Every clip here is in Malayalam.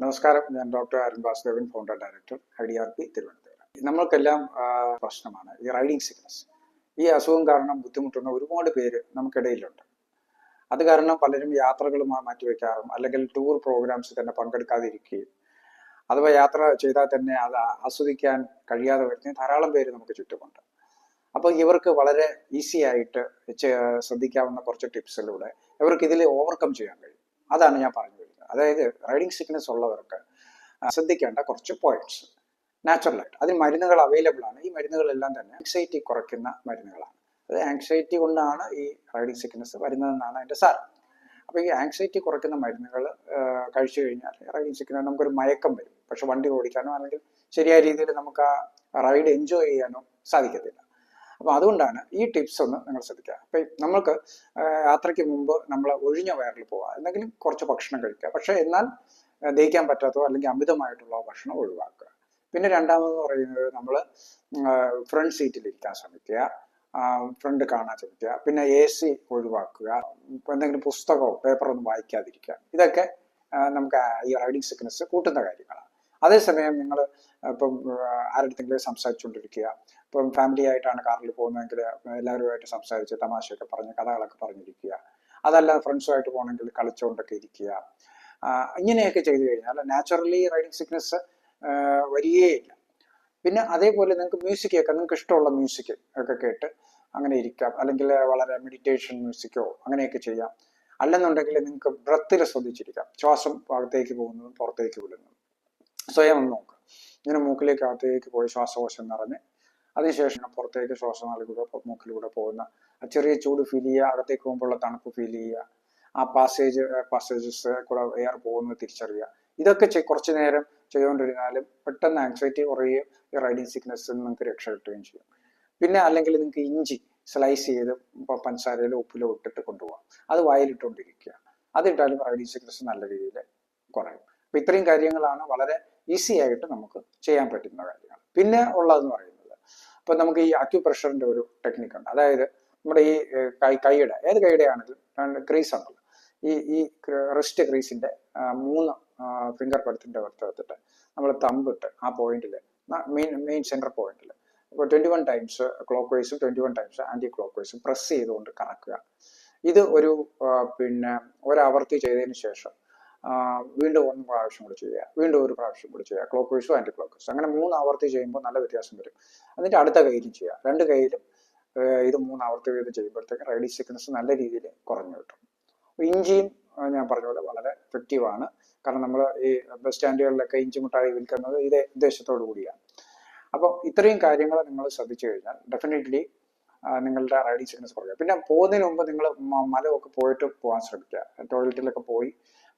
നമസ്കാരം, ഞാൻ doctor Arun Vasudevan, founder director IDRP Thiruvananthapuram. നമ്മൾക്കെല്ലാം പ്രശ്നമാണ് ഈ റൈഡിങ് സിക്നസ്. ഈ അസുഖം കാരണം ബുദ്ധിമുട്ടുന്ന ഒരുപാട് പേര് നമുക്കിടയിലുണ്ട്. അത് കാരണം പലരും യാത്രകൾ മാറ്റിവെക്കാറും അല്ലെങ്കിൽ ടൂർ പ്രോഗ്രാംസ് തന്നെ പങ്കെടുക്കാതിരിക്കുകയും അഥവാ യാത്ര ചെയ്താൽ തന്നെ അത് ആസ്വദിക്കാൻ കഴിയാതെ വരുന്ന ധാരാളം പേര് നമുക്ക് ചുറ്റുമുണ്ട്. അപ്പോൾ ഇവർക്ക് വളരെ ഈസി ആയിട്ട് ശ്രദ്ധിക്കാവുന്ന കുറച്ച് ടിപ്സിലൂടെ ഇവർക്ക് ഇതിൽ ഓവർകം ചെയ്യാൻ കഴിയും. അതാണ് ഞാൻ പറഞ്ഞു വരുന്നത്. അതായത് റൈഡിങ് സിക്നസ് ഉള്ളവർക്ക് ശ്രദ്ധിക്കേണ്ട കുറച്ച് പോയിന്റ്സ് നാച്ചുറലായിട്ട്. അതിന് മരുന്നുകൾ അവൈലബിൾ ആണ്. ഈ മരുന്നുകളെല്ലാം തന്നെ ആങ്സൈറ്റി കുറയ്ക്കുന്ന മരുന്നുകളാണ്. അത് ആങ്സൈറ്റി കൊണ്ടാണ് ഈ റൈഡിങ് സിക്നസ് വരുന്നതെന്നാണ് അതിൻ്റെ സാരം. അപ്പോൾ ഈ ആങ്സൈറ്റി കുറയ്ക്കുന്ന മരുന്നുകൾ കഴിച്ചു കഴിഞ്ഞാൽ റൈഡിങ് സിക്നസ് നമുക്കൊരു മയക്കം വരും. പക്ഷെ വണ്ടി ഓടിക്കാനോ അല്ലെങ്കിൽ ശരിയായ രീതിയിൽ നമുക്ക് ആ റൈഡ് എൻജോയ് ചെയ്യാനോ സാധിക്കത്തില്ല. അപ്പോൾ അതുകൊണ്ടാണ് ഈ ടിപ്സ് ഒന്ന് നിങ്ങൾ ശ്രദ്ധിക്കുക. അപ്പം നമുക്ക് യാത്രയ്ക്ക് മുമ്പ് നമ്മൾ ഒഴിഞ്ഞ വയറിൽ പോവുക, എന്തെങ്കിലും കുറച്ച് ഭക്ഷണം കഴിക്കുക. പക്ഷേ എന്നാൽ ദഹിക്കാൻ പറ്റാത്തതോ അല്ലെങ്കിൽ അമിതമായിട്ടുള്ള ഭക്ഷണം ഒഴിവാക്കുക. പിന്നെ രണ്ടാമതെന്ന് പറയുന്നത് നമ്മൾ ഫ്രണ്ട് സീറ്റിലിരിക്കാൻ ശ്രമിക്കുക, ഫ്രണ്ട് കാണാൻ ശ്രമിക്കുക. പിന്നെ AC ഒഴിവാക്കുക, എന്തെങ്കിലും പുസ്തകമോ പേപ്പറോ ഒന്നും വായിക്കാതിരിക്കുക. ഇതൊക്കെ നമുക്ക് ഈ റൈഡിങ് സിക്നസ് കൂട്ടുന്ന കാര്യങ്ങളാണ്. അതേസമയം നിങ്ങൾ ഇപ്പം ആരുടെയെങ്കിലും സംസാരിച്ചുകൊണ്ടിരിക്കുക, ഇപ്പം ഫാമിലി ആയിട്ടാണ് കാറിൽ പോകുന്നതെങ്കിൽ എല്ലാവരുമായിട്ട് സംസാരിച്ച് തമാശയൊക്കെ പറഞ്ഞ് കഥകളൊക്കെ പറഞ്ഞിരിക്കുക. അതല്ല ഫ്രണ്ട്സുമായിട്ട് പോകണമെങ്കിൽ കളിച്ചുകൊണ്ടൊക്കെ ഇരിക്കുക. ഇങ്ങനെയൊക്കെ ചെയ്തു കഴിഞ്ഞാൽ നാച്ചുറലി റൈഡിങ് സിക്നസ് വരികയില്ല. പിന്നെ അതേപോലെ നിങ്ങൾക്ക് മ്യൂസിക് കേൾക്കാം, നിങ്ങൾക്ക് ഇഷ്ടമുള്ള മ്യൂസിക് ഒക്കെ കേട്ട് അങ്ങനെ ഇരിക്കാം. അല്ലെങ്കിൽ വളരെ മെഡിറ്റേഷൻ മ്യൂസിക്കോ അങ്ങനെയൊക്കെ ചെയ്യാം. അല്ലെന്നുണ്ടെങ്കിൽ നിങ്ങൾക്ക് ബ്രത്തിൽ ശ്രദ്ധിച്ചിരിക്കാം, ശ്വാസം അകത്തേക്ക് പോകുന്നതും പുറത്തേക്ക് വിടുന്നതും സ്വയം ഒന്ന് നോക്കുക. ഇങ്ങനെ മൂക്കിലേക്ക് അകത്തേക്ക് പോയി ശ്വാസകോശം നിറഞ്ഞ് അതിനുശേഷം പുറത്തേക്ക് ശ്വാസനാളിലൂടെ മൂക്കിലൂടെ പോകുന്ന ചെറിയ ചൂട് ഫീൽ ചെയ്യുക, അകത്തേക്ക് പോകുമ്പോഴുള്ള തണുപ്പ് ഫീൽ ചെയ്യുക, ആ പാസേജസ് കൂടെ എയർ പോകുന്നത് തിരിച്ചറിയുക. ഇതൊക്കെ കുറച്ച് നേരം ചെയ്തുകൊണ്ടിരുന്നാലും പെട്ടെന്ന് ആങ്സൈറ്റി കുറയുകയും ഈ റൈഡിങ് സിക്നസ്സിൽ നിങ്ങൾക്ക് രക്ഷ കിട്ടുകയും ചെയ്യും. പിന്നെ അല്ലെങ്കിൽ നിങ്ങൾക്ക് ഇഞ്ചി സ്ലൈസ് ചെയ്ത് പഞ്ചസാരയിലോ ഉപ്പിലോ ഇട്ടിട്ട് കൊണ്ടുപോകാം. അത് വായിലിട്ടുകൊണ്ടിരിക്കുക. അതിട്ടാലും റൈഡിങ് സിക്നസ് നല്ല രീതിയിൽ കുറയും. അപ്പം ഇത്രയും കാര്യങ്ങളാണ് വളരെ ഈസി ആയിട്ട് നമുക്ക് ചെയ്യാൻ പറ്റുന്ന കാര്യങ്ങൾ. പിന്നെ ഉള്ളതെന്ന് പറയുന്നത്, ഇപ്പം നമുക്ക് ഈ അക്യുപ്രഷറിൻ്റെ ഒരു ടെക്നിക്കുണ്ട്. അതായത് നമ്മുടെ ഈ കൈയുടെ ഏത് കൈയുടെ ആണെങ്കിലും ക്രീസ് ഉണ്ടല്ലോ, ഈ റിസ്റ്റ് ക്രീസിൻ്റെ 3 ഫിംഗർ പടത്തിൻ്റെ എടുത്തിട്ട് നമ്മൾ തമ്പിട്ട് ആ പോയിന്റിൽ മെയിൻ സെൻറ്റർ പോയിന്റിൽ ഇപ്പോൾ 21 ടൈംസ് ക്ലോക്ക് വൈസും 21 ടൈംസ് ആൻറ്റി ക്ലോക്ക് വൈസും പ്രസ് ചെയ്തുകൊണ്ട് കറക്കുക. ഇത് പിന്നെ ഒരാവർത്തി ചെയ്തതിന് ശേഷം വീണ്ടും 1 പ്രാവശ്യം കൂടി ചെയ്യുക, വീണ്ടും 1 പ്രാവശ്യം കൂടി ചെയ്യുക, ക്ലോക്ക് വൈസും ആൻറ്റി ക്ലോക്ക് വൈസും. അങ്ങനെ 3 ആവർത്തി ചെയ്യുമ്പോൾ നല്ല വ്യത്യാസം വരും. എന്നിട്ട് അടുത്ത കയ്യിലും ചെയ്യുക. 2 കയ്യിലും ഇത് 3 ആവർത്തി വീതം ചെയ്യുമ്പോഴത്തേക്ക് റൈഡിങ് സിക്നസ് നല്ല രീതിയിൽ കുറഞ്ഞു കിട്ടും. ഇഞ്ചിയും ഞാൻ പറഞ്ഞ പോലെ വളരെ എഫക്റ്റീവാണ്. കാരണം നമ്മൾ ഈ ബസ് സ്റ്റാൻഡുകളിലൊക്കെ ഇഞ്ചി മുട്ടായി വിൽക്കുന്നത് ഇതേ ഉദ്ദേശത്തോടു കൂടിയാണ്. അപ്പോൾ ഇത്രയും കാര്യങ്ങൾ നിങ്ങൾ ശ്രദ്ധിച്ചു കഴിഞ്ഞാൽ ഡെഫിനറ്റ്ലി നിങ്ങളുടെ റൈഡിങ് സിക്നസ് കുറയ്ക്കുക. പിന്നെ പോകുന്നതിന് മുമ്പ് നിങ്ങൾ മലമൊക്കെ പോയിട്ട് പോകാൻ ശ്രമിക്കുക. ടോയ്ലറ്റിലൊക്കെ പോയി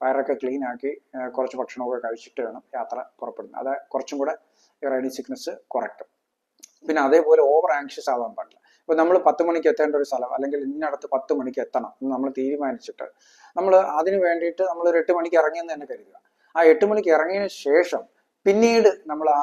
വയറൊക്കെ ക്ലീൻ ആക്കി കുറച്ച് ഭക്ഷണമൊക്കെ കഴിച്ചിട്ട് വേണം യാത്ര പുറപ്പെടുന്നത്. അത് കുറച്ചും കൂടെ റൈഡിങ് സിക്നസ് കുറയ്ക്കും. പിന്നെ അതേപോലെ ഓവർ ആങ്ഷ്യസ് ആവാൻ പാടില്ല. ഇപ്പം നമ്മൾ 10 മണിക്ക് എത്തേണ്ട ഒരു സ്ഥലം അല്ലെങ്കിൽ ഇന്നടത്ത് 10 മണിക്ക് എത്തണം എന്ന് നമ്മൾ തീരുമാനിച്ചിട്ട് നമ്മൾ അതിന് വേണ്ടിയിട്ട് നമ്മൾ ഒരു 8 മണിക്ക് ഇറങ്ങിയെന്ന് തന്നെ കരുതുക. ആ 8 മണിക്ക് ഇറങ്ങിയതിന് ശേഷം പിന്നീട് നമ്മൾ ആ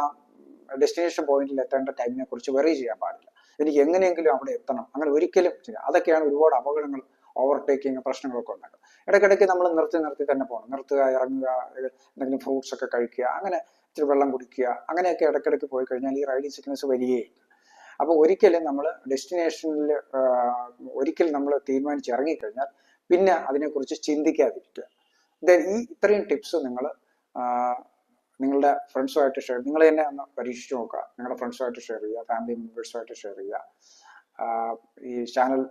ഡെസ്റ്റിനേഷൻ പോയിന്റിൽ എത്തേണ്ട ടൈമിനെ കുറിച്ച് വെറി ചെയ്യാൻ പാടില്ല. എനിക്ക് എങ്ങനെയെങ്കിലും അവിടെ എത്തണം, അങ്ങനെ ഒരിക്കലും ചെയ്യാം. അതൊക്കെയാണ് ഒരുപാട് അപകടങ്ങൾ, ഓവർടേക്കിങ് പ്രശ്നങ്ങളൊക്കെ ഉണ്ടാക്കും. ഇടയ്ക്കിടയ്ക്ക് നമ്മൾ നിർത്തി തന്നെ പോകണം. നിർത്തുക, ഇറങ്ങുക, എന്തെങ്കിലും ഫ്രൂട്ട്സ് ഒക്കെ കഴിക്കുക, അങ്ങനെ ഇച്ചിരി വെള്ളം കുടിക്കുക, അങ്ങനെയൊക്കെ ഇടയ്ക്കിടയ്ക്ക് പോയി കഴിഞ്ഞാൽ ഈ റൈഡിങ് സിക്നസ് വരികയില്ല. അപ്പോൾ ഒരിക്കലും നമ്മൾ ഡെസ്റ്റിനേഷനിൽ ഒരിക്കൽ നമ്മൾ തീരുമാനിച്ച് ഇറങ്ങിക്കഴിഞ്ഞാൽ പിന്നെ അതിനെക്കുറിച്ച് ചിന്തിക്കാതിരിക്കുക. ഇത്രയും ടിപ്സ് നിങ്ങൾ നിങ്ങളുടെ ഫ്രണ്ട്സുമായിട്ട് ഷെയർ, നിങ്ങൾ തന്നെ ഒന്ന് പരീക്ഷിച്ച് നോക്കുക. നിങ്ങളുടെ ഫ്രണ്ട്സുമായിട്ട് ഷെയർ ചെയ്യുക, ഫാമിലി മെമ്പേഴ്സുമായിട്ട് ഷെയർ ചെയ്യുക. ഈ ചാനൽ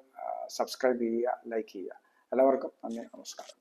സബ്സ്ക്രൈബ് ചെയ്യുക, ലൈക്ക് ചെയ്യുക. എല്ലാവർക്കും നന്ദി, നമസ്കാരം.